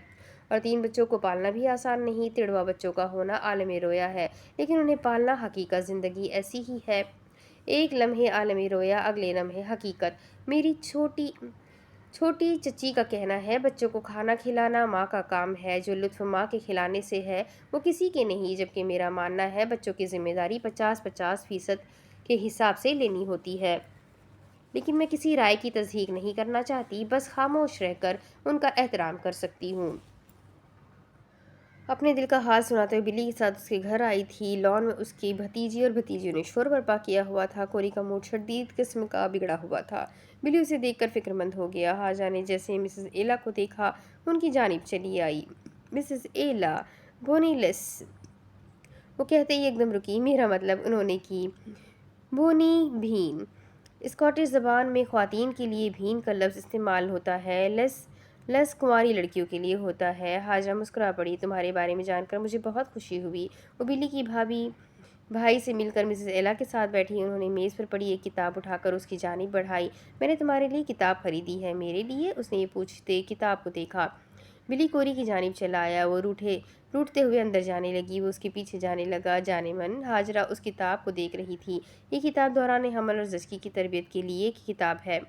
اور 3 بچوں کو پالنا بھی آسان نہیں۔ تڑوا بچوں کا ہونا عالم رویا ہے، لیکن انہیں پالنا حقیقت۔ زندگی ایسی ہی ہے، ایک لمحے عالمی رویا، اگلے لمحے حقیقت۔ میری چھوٹی چچی کا کہنا ہے، بچوں کو کھانا کھلانا ماں کا کام ہے، جو لطف ماں کے کھلانے سے ہے وہ کسی کے نہیں، جبکہ میرا ماننا ہے بچوں کی ذمہ داری 50-50% کے حساب سے لینی ہوتی ہے۔ لیکن میں کسی رائے کی تصدیق نہیں کرنا چاہتی، بس خاموش رہ کر ان کا احترام کر سکتی ہوں۔ اپنے دل کا حال سناتے ہوئے بلی کے ساتھ اس کے گھر آئی تھی۔ لان میں اس کی بھتیجی اور بھتیجیوں نے شور برپا کیا ہوا تھا۔ کوری کا موڈ شدید قسم کا بگڑا ہوا تھا۔ بلی اسے دیکھ کر فکر مند ہو گیا۔ حاجہ نے جیسے مسز ایلا کو دیکھا ان کی جانب چلی آئی۔ مسز ایلا، بونی لیس، وہ کہتے ہی ایک دم رکی۔ میرا مطلب انہوں نے کی بونی بھین۔ اسکاٹش زبان میں خواتین کے لیے بھین کا لفظ استعمال ہوتا ہے، لیس کنواری لڑکیوں کے لیے ہوتا ہے۔ حاجہ مسکرا پڑی۔ تمہارے بارے میں جان کر مجھے بہت خوشی ہوئی۔ وہ بلی کی بھائی سے مل کر مسز ایلا کے ساتھ بیٹھی۔ انہوں نے میز پر پڑی ایک کتاب اٹھا کر اس کی جانب بڑھائی۔ میں نے تمہارے لیے کتاب خریدی ہے۔ میرے لیے؟ اس نے یہ پوچھتے کتاب کو دیکھا۔ بلی کوری کی جانب چلا آیا۔ وہ روٹتے ہوئے اندر جانے لگی۔ وہ اس کے پیچھے جانے لگا۔ جانے من ہاجرہ اس کتاب کو دیکھ رہی تھی۔ یہ کتاب دوران حمل اور زچگی کی تربیت کے لیے کی کتاب ہے۔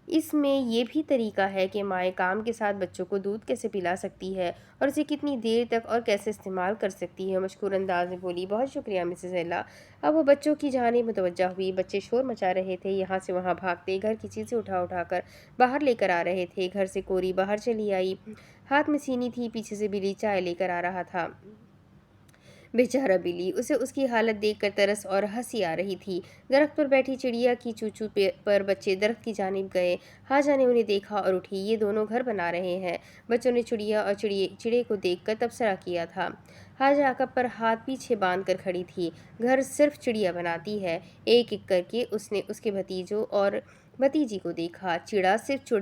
اس میں یہ بھی طریقہ ہے کہ مائیں کام کے ساتھ بچوں کو دودھ کیسے پلا سکتی ہے اور اسے کتنی دیر تک اور کیسے استعمال کر سکتی ہے۔ مشکور انداز میں بولی، بہت شکریہ مسز ایلا۔ اب وہ بچوں کی جانب متوجہ ہوئی۔ بچے شور مچا رہے تھے، یہاں سے وہاں بھاگتے، گھر کی چیزیں اٹھا کر باہر لے کر آ رہے تھے۔ گھر سے کوری باہر چلی آئی، ہاتھ میں سینی تھی۔ پیچھے سے بلی چائے لے کر آ رہا تھا۔ بیچارہ بلی، اسے اس کی حالت دیکھ کر ترس اور ہنسی آ رہی تھی۔ درخت پر بیٹھی چڑیا کی چوچو پر بچے درخت کی جانب گئے۔ حاجہ نے انہیں دیکھا اور اٹھی۔ یہ دونوں گھر بنا رہے ہیں۔ بچوں نے چڑیا اور چڑے کو دیکھ کر تبصرہ کیا تھا۔ حاجہ عقب پر ہاتھ پیچھے باندھ کر کھڑی تھی۔ گھر صرف چڑیا بناتی ہے۔ ایک ایک کر کے اس نے اس کے بھتیجوں اور بھتیجی کو دیکھا۔ چڑا صرف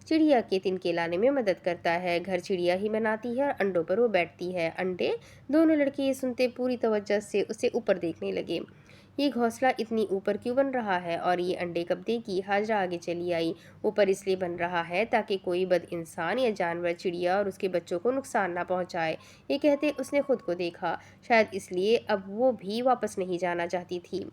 چڑیا کے تنکے لانے میں مدد کرتا ہے۔ گھر چڑیا ہی بناتی ہے اور انڈوں پر وہ بیٹھتی ہے۔ انڈے؟ دونوں لڑکے یہ سنتے پوری توجہ سے اسے اوپر دیکھنے لگے۔ یہ گھونسلہ اتنی اوپر کیوں بن رہا ہے اور یہ انڈے کب دے گی؟ حاجرہ آگے چلی آئی۔ اوپر اس لیے بن رہا ہے تاکہ کوئی بد انسان یا جانور چڑیا اور اس کے بچوں کو نقصان نہ پہنچائے۔ یہ کہتے اس نے خود کو دیکھا۔ شاید اس لیے اب وہ بھی واپس نہیں جانا چاہتی تھی۔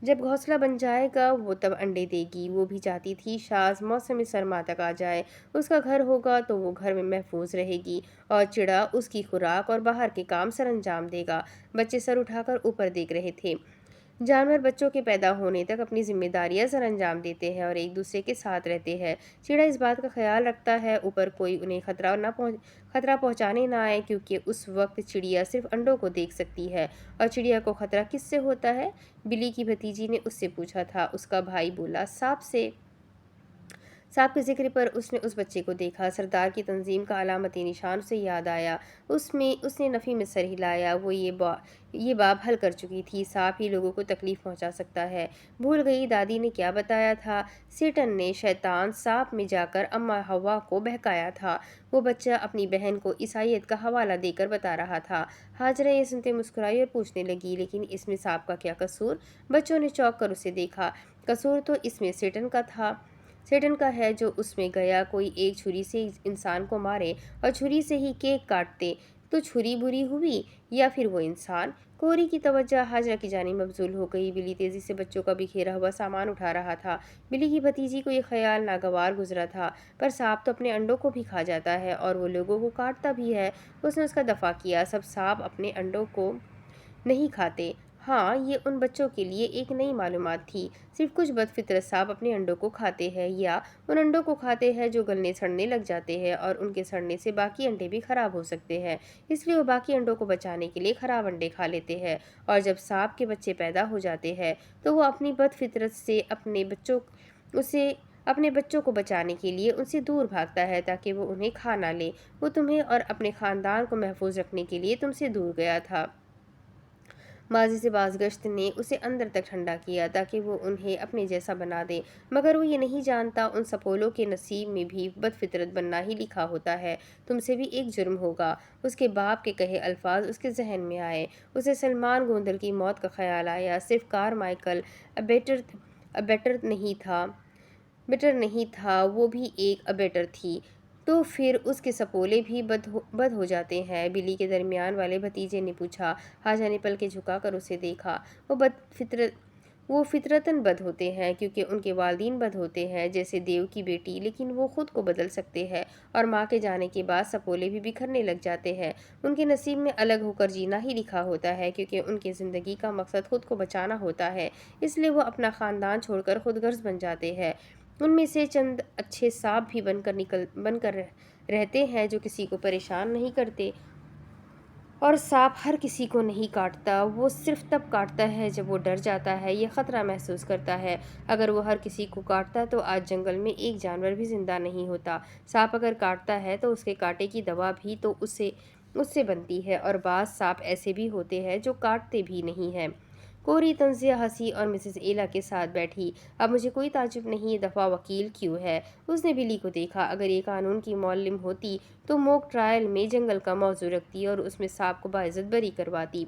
جب گھونسلہ بن جائے گا وہ تب انڈے دے گی۔ وہ بھی چاہتی تھی شاذ موسم سرما تک آ جائے۔ اس کا گھر ہوگا تو وہ گھر میں محفوظ رہے گی اور چڑا اس کی خوراک اور باہر کے کام سر انجام دے گا۔ بچے سر اٹھا کر اوپر دیکھ رہے تھے۔ جانور بچوں کے پیدا ہونے تک اپنی ذمہ داریاں سر انجام دیتے ہیں اور ایک دوسرے کے ساتھ رہتے ہیں۔ چڑا اس بات کا خیال رکھتا ہے اوپر کوئی انہیں خطرہ پہنچانے نہ آئے، کیونکہ اس وقت چڑیا صرف انڈوں کو دیکھ سکتی ہے۔ اور چڑیا کو خطرہ کس سے ہوتا ہے؟ بلی کی بھتیجی نے اس سے پوچھا تھا۔ اس کا بھائی بولا، سانپ سے۔ سانپ کے ذکر پر اس نے اس بچے کو دیکھا۔ سردار کی تنظیم کا علامتی نشان اسے یاد آیا۔ اس نے نفی میں سر ہلایا۔ وہ یہ باب حل کر چکی تھی۔ سانپ ہی لوگوں کو تکلیف پہنچا سکتا ہے۔ بھول گئی دادی نے کیا بتایا تھا؟ سیٹن نے شیطان سانپ میں جا کر اماں حوا کو بہکایا تھا۔ وہ بچہ اپنی بہن کو عیسائیت کا حوالہ دے کر بتا رہا تھا۔ حاجرہ یہ سنتے مسکرائی اور پوچھنے لگی، لیکن اس میں سانپ کا کیا قصور؟ بچوں نے چونک کر اسے دیکھا۔ قصور تو اس میں سیٹن کا ہے جو اس میں گیا۔ کوئی ایک چھری سے انسان کو مارے اور چھری سے ہی کیک کاٹتے تو چھری بری ہوئی یا پھر وہ انسان؟ کوری کی توجہ حاجرہ کی جانب مبذول ہو گئی۔ بلی تیزی سے بچوں کا بکھیرا ہوا سامان اٹھا رہا تھا۔ بلی کی بھتیجی کو یہ خیال ناگوار گزرا تھا، پر سانپ تو اپنے انڈوں کو بھی کھا جاتا ہے اور وہ لوگوں کو کاٹتا بھی ہے۔ اس نے اس کا دفاع کیا، سب سانپ اپنے انڈوں کو نہیں کھاتے۔ ہاں، یہ ان بچوں کے لیے ایک نئی معلومات تھی۔ صرف کچھ بد فطرت سانپ اپنے انڈوں کو کھاتے ہیں یا ان انڈوں کو کھاتے ہیں جو گلنے سڑنے لگ جاتے ہیں، اور ان کے سڑنے سے باقی انڈے بھی خراب ہو سکتے ہیں۔ اس لیے وہ باقی انڈوں کو بچانے کے لیے خراب انڈے کھا لیتے ہیں، اور جب سانپ کے بچے پیدا ہو جاتے ہیں تو وہ اپنی بد فطرت سے اپنے بچوں کو بچانے کے لیے ان سے دور بھاگتا ہے تاکہ وہ انہیں کھا نہ لے۔ وہ تمہیں اور اپنے خاندان کو محفوظ رکھنے کے لیے تم سے دور گیا تھا۔ ماضی سے بازگشت نے اسے اندر تک ٹھنڈا کیا تاکہ وہ انہیں اپنے جیسا بنا دے، مگر وہ یہ نہیں جانتا ان سپولوں کے نصیب میں بھی بد فطرت بننا ہی لکھا ہوتا ہے۔ تم سے بھی ایک جرم ہوگا۔ اس کے باپ کے کہے الفاظ اس کے ذہن میں آئے۔ اسے سلمان گوندل کی موت کا خیال آیا۔ صرف کارمائیکل ابیٹر نہیں تھا، وہ بھی ایک ابیٹر تھی۔ تو پھر اس کے سپولے بھی بد ہو جاتے ہیں۔ بلی کے درمیان والے بھتیجے نے پوچھا۔ حاجہ نے پلکیں جھکا کر اسے دیکھا۔ وہ فطرتاً بد ہوتے ہیں کیونکہ ان کے والدین بد ہوتے ہیں، جیسے دیو کی بیٹی، لیکن وہ خود کو بدل سکتے ہیں اور ماں کے جانے کے بعد سپولے بھی بکھرنے لگ جاتے ہیں۔ ان کے نصیب میں الگ ہو کر جینا ہی لکھا ہوتا ہے، کیونکہ ان کی زندگی کا مقصد خود کو بچانا ہوتا ہے، اس لیے وہ اپنا خاندان چھوڑ کر خود غرض بن جاتے ہیں۔ ان میں سے چند اچھے سانپ بھی بن کر رہتے ہیں جو کسی کو پریشان نہیں کرتے، اور سانپ ہر کسی کو نہیں کاٹتا، وہ صرف تب کاٹتا ہے جب وہ ڈر جاتا ہے یا خطرہ محسوس کرتا ہے۔ اگر وہ ہر کسی کو کاٹتا تو آج جنگل میں ایک جانور بھی زندہ نہیں ہوتا۔ سانپ اگر کاٹتا ہے تو اس کے کانٹے کی دوا بھی تو اس سے بنتی ہے، اور بعض سانپ ایسے بھی ہوتے ہیں جو کاٹتے بھی نہیں ہیں۔ کوری طنزیہ ہنسی اور مسز ایلا کے ساتھ بیٹھی۔ اب مجھے کوئی تعجب نہیں، یہ دفعہ وکیل کیوں ہے؟ اس نے بلی کو دیکھا۔ اگر یہ قانون کی معلم ہوتی تو موک ٹرائل میں جنگل کا موضوع رکھتی اور اس میں سانپ کو باعزت بری کرواتی۔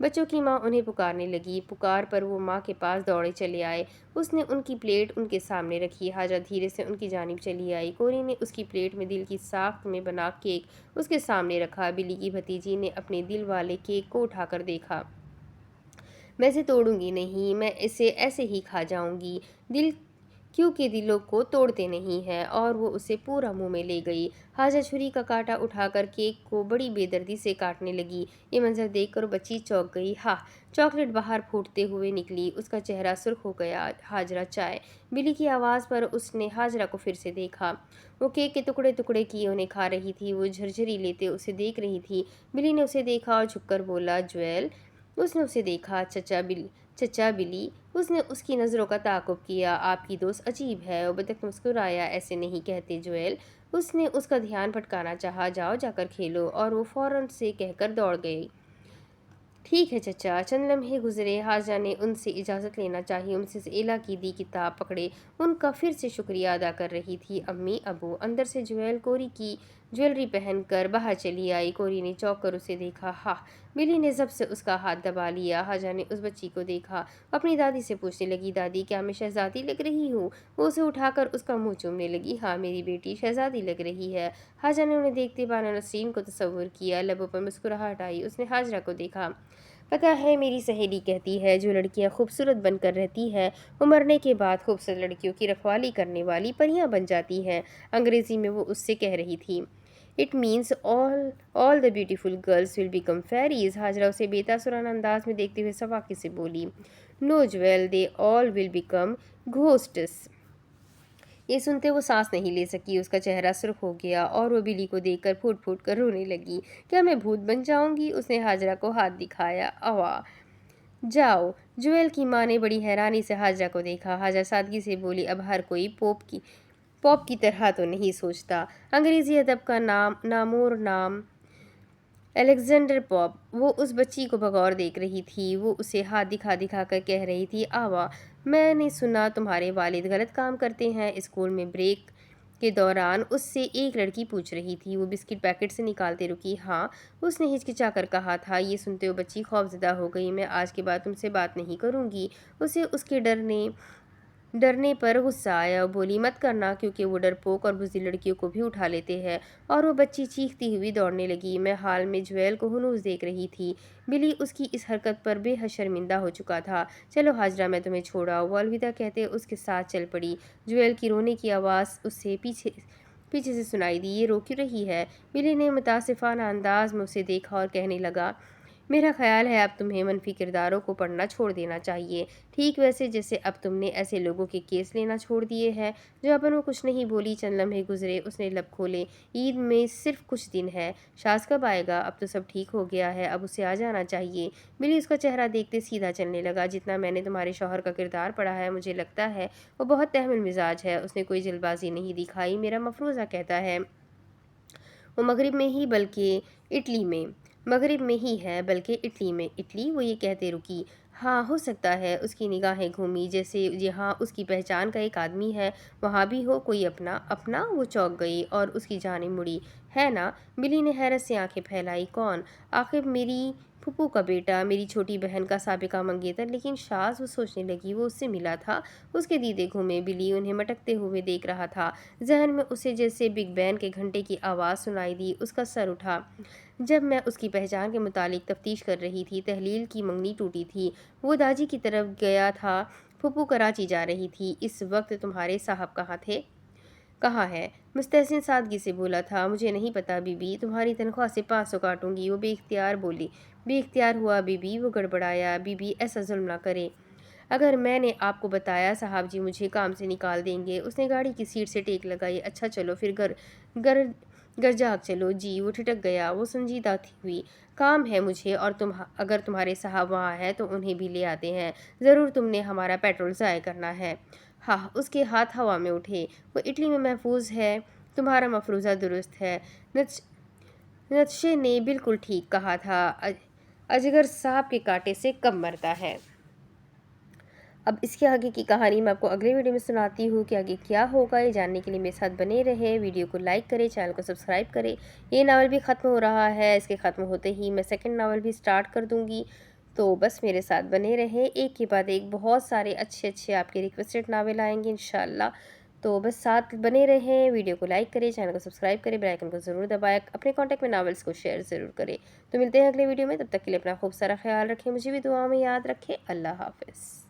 بچوں کی ماں انہیں پکارنے لگی۔ پکار پر وہ ماں کے پاس دوڑے چلے آئے۔ اس نے ان کی پلیٹ ان کے سامنے رکھی۔ حاجہ دھیرے سے ان کی جانب چلی آئی۔ کوری نے اس کی پلیٹ میں دل کی ساخت میں بنا کیک اس کے سامنے رکھا۔ بلی کی بھتیجی نے اپنے دل والے کیک کو اٹھا کر دیکھا۔ میں اسے توڑوں گی نہیں، میں اسے ایسے ہی کھا جاؤں گی، کیونکہ دلوں کو توڑتے نہیں ہیں، اور وہ اسے پورا منہ میں لے گئی۔ حاجہ چھری کا کانٹا اٹھا کر کیک کو بڑی بے دردی سے کاٹنے لگی۔ یہ منظر دیکھ کر بچی چونک گئی۔ ہاں، چاکلیٹ باہر پھوٹتے ہوئے نکلی۔ اس کا چہرہ سرخ ہو گیا۔ ہاجرہ چائے؟ بلی کی آواز پر اس نے ہاجرہ کو پھر سے دیکھا۔ وہ کیک کے ٹکڑے ٹکڑے کیے انہیں کھا رہی تھی۔ وہ جھرجھری لیتے اسے دیکھ رہی تھی۔ بلی نے اسے دیکھا اور جھک کر بولا، جویل۔ اس نے اسے دیکھا۔ چچا بلی۔ اس نے اس کی نظروں کا تعاقب کیا۔ آپ کی دوست عجیب ہے۔ وہ بطخ مسکرایا۔ ایسے نہیں کہتے جویل۔ اس نے اس کا دھیان بھٹکانا چاہا۔ جاؤ، جا کر کھیلو، اور وہ فوراً سے کہہ کر دوڑ گئی۔ ٹھیک ہے چچا۔ چند لمحے گزرے۔ حاجہ نے ان سے اجازت لینا چاہی۔ مسز ایلا کی دی کتاب پکڑے ان کا پھر سے شکریہ ادا کر رہی تھی۔ امی ابو۔ اندر سے جویل کوری کی جویلری پہن کر باہر چلی آئی۔ کوری نے چونک کر اسے دیکھا۔ ہاں۔ بلی نے ضبط سے اس کا ہاتھ دبا لیا۔ حاجہ نے اس بچی کو دیکھا۔ اپنی دادی سے پوچھنے لگی، دادی کیا میں شہزادی لگ رہی ہوں؟ وہ اسے اٹھا کر اس کا منہ چومنے لگی۔ ہاں میری بیٹی، شہزادی لگ رہی ہے۔ حاجہ نے انہیں دیکھتے بانو نسرین کو تصور کیا۔ لبوں پر مسکراہٹ آئی۔ اس نے حاجرہ کو دیکھا۔ پتہ ہے، میری سہیلی کہتی ہے جو لڑکیاں خوبصورت بن کر رہتی ہیں وہ مرنے کے بعد خوبصورت لڑکیوں کی رکھوالی کرنے والی پریاں بن جاتی ہیں۔ انگریزی میں وہ اس سے کہہ رہی تھی۔ It means all the beautiful girls will become fairies۔ Hajra اسے بے تاثرانہ انداز میں دیکھتے ہوئے سواقی سے بولی۔ No Joel, they all will become ghosts۔ یہ سنتے وہ سانس نہیں لے سکی۔ اس کا چہرہ سرخ ہو گیا اور وہ بلی کو دیکھ کر پھوٹ پھوٹ کر رونے لگی۔ کیا میں بھوت بن جاؤں گی؟ اس نے حاجرہ کو ہاتھ دکھایا۔ اوا جاؤ۔ جویل کی ماں نے بڑی حیرانی سے حاجرہ کو دیکھا۔ حاجرہ سادگی سے بولی، اب ہر کوئی پوپ کی طرح تو نہیں سوچتا۔ انگریزی ادب کا نامور نام الیگزینڈر پوپ۔ وہ اس بچی کو بغور دیکھ رہی تھی۔ وہ اسے ہاتھ دکھا دکھا کر کہہ رہی تھی، آوا، میں نے سنا تمہارے والد غلط کام کرتے ہیں۔ اسکول میں بریک کے دوران اس سے ایک لڑکی پوچھ رہی تھی۔ وہ بسکٹ پیکٹ سے نکالتے رکی۔ ہاں، اس نے ہچکچا کر کہا تھا۔ یہ سنتے ہوئے بچی خوفزدہ ہو گئی۔ میں آج کے بعد تم سے بات نہیں کروں گی۔ اسے اس کے ڈرنے پر غصہ آیا۔ وہ بولی، مت کرنا، کیونکہ وہ ڈرپوک اور بزدل لڑکیوں کو بھی اٹھا لیتے ہیں۔ اور وہ بچی چیختی ہوئی دوڑنے لگی۔ میں حال میں جویل کو ہنوز دیکھ رہی تھی۔ بلی اس کی اس حرکت پر بے حد شرمندہ ہو چکا تھا۔ چلو حاجرہ، میں تمہیں چھوڑ آؤں۔ وہ الوداع کہتے اس کے ساتھ چل پڑی۔ جویل کی رونے کی آواز اسے پیچھے سے سنائی دی۔ یہ رو کیوں رہی ہے؟ بلی نے متاسفانہ انداز میں اسے دیکھا اور کہنے لگا، میرا خیال ہے اب تمہیں منفی کرداروں کو پڑھنا چھوڑ دینا چاہیے، ٹھیک ویسے جیسے اب تم نے ایسے لوگوں کے کیس لینا چھوڑ دیے ہیں۔ جواباً وہ کچھ نہیں بولی۔ چند لمحے گزرے۔ اس نے لب کھولے۔ عید میں صرف کچھ دن ہے۔ شاز کب آئے گا؟ اب تو سب ٹھیک ہو گیا ہے، اب اسے آ جانا چاہیے۔ بلی اس کا چہرہ دیکھتے سیدھا چلنے لگا۔ جتنا میں نے تمہارے شوہر کا کردار پڑھا ہے، مجھے لگتا ہے وہ بہت تحمل مزاج ہے۔ اس نے کوئی جلد بازی نہیں دکھائی۔ میرا مفروضہ کہتا ہے وہ مغرب میں ہی بلکہ اٹلی میں۔ اٹلی؟ وہ یہ کہتے رکی۔ ہاں، ہو سکتا ہے۔ اس کی نگاہیں گھومی، جیسے جہاں اس کی پہچان کا ایک آدمی ہے وہاں بھی ہو کوئی اپنا۔ وہ چونک گئی اور اس کی جانب مڑی۔ ہے نا؟ بلی نے حیرت سے آنکھیں پھیلائی۔ کون؟ عاقب میری پھپھو کا بیٹا، میری چھوٹی بہن کا سابقہ منگیتر۔ لیکن شاز وہ سوچنے لگی وہ اس سے ملا تھا۔ اس کے دیدے گھومے، بلی انہیں مٹکتے ہوئے دیکھ رہا تھا۔ ذہن میں اسے جیسے بگ بین کے گھنٹے کی آواز سنائی دی۔ اس کا سر اٹھا۔ جب میں اس کی پہچان کے متعلق تفتیش کر رہی تھی، تحلیل کی منگنی ٹوٹی تھی۔ وہ داجی کی طرف گیا تھا۔ پھپھو کراچی جا رہی تھی۔ اس وقت تمہارے صاحب کہاں تھے؟ کہاں ہے؟ مستحسن سادگی سے بولا تھا۔ مجھے نہیں پتا بی بی، تمہاری تنخواہ سے 500 کاٹوں گی۔ وہ بے اختیار بولی۔ بے اختیار ہوا بی بی، وہ گڑبڑایا۔ بی بی ایسا ظلم نہ کرے۔ اگر میں نے آپ کو بتایا صاحب جی مجھے کام سے نکال دیں گے۔ اس نے گاڑی کی سیٹ سے ٹیک لگائی۔ اچھا چلو پھر گھر جاگ چلو جی۔ وہ ٹھٹک گیا۔ وہ سنجیدہ ہوئی۔ کام ہے مجھے، اور اگر تمہارے صاحب وہاں ہیں تو انہیں بھی لے آتے ہیں۔ ضرور تم نے ہمارا پیٹرول ضائع کرنا ہے۔ ہاں، اس کے ہاتھ ہوا میں اٹھے۔ وہ اٹلی میں محفوظ ہے۔ تمہارا مفروضہ درست ہے۔ نتشے نے بالکل ٹھیک کہا تھا۔ اجگر سانپ کے کاٹے سے کم مرتا ہے۔ اب اس کے آگے کی کہانی میں آپ کو اگلے ویڈیو میں سناتی ہوں کہ آگے کیا ہوگا۔ یہ جاننے کے لیے میرے ساتھ بنے رہے، ویڈیو کو لائک کریں، چینل کو سبسکرائب کریں۔ یہ ناول بھی ختم ہو رہا ہے، اس کے ختم ہوتے ہی میں سیکنڈ ناول بھی سٹارٹ کر دوں گی، تو بس میرے ساتھ بنے رہے۔ ایک کے بعد ایک بہت سارے اچھے آپ کے ریکویسٹڈ ناول آئیں گے انشاءاللہ، تو بس ساتھ بنے رہیں۔ ویڈیو کو لائک کریں، چینل کو سبسکرائب کریں، بیل آئیکن کو ضرور دبائیں، اپنے کانٹیکٹ میں ناولز کو شیئر ضرور کریں۔ تو ملتے ہیں اگلے ویڈیو میں، تب تک کے لیے اپنا خوب سارا خیال رکھیں، مجھے بھی دعا میں یاد رکھیں۔ اللہ حافظ۔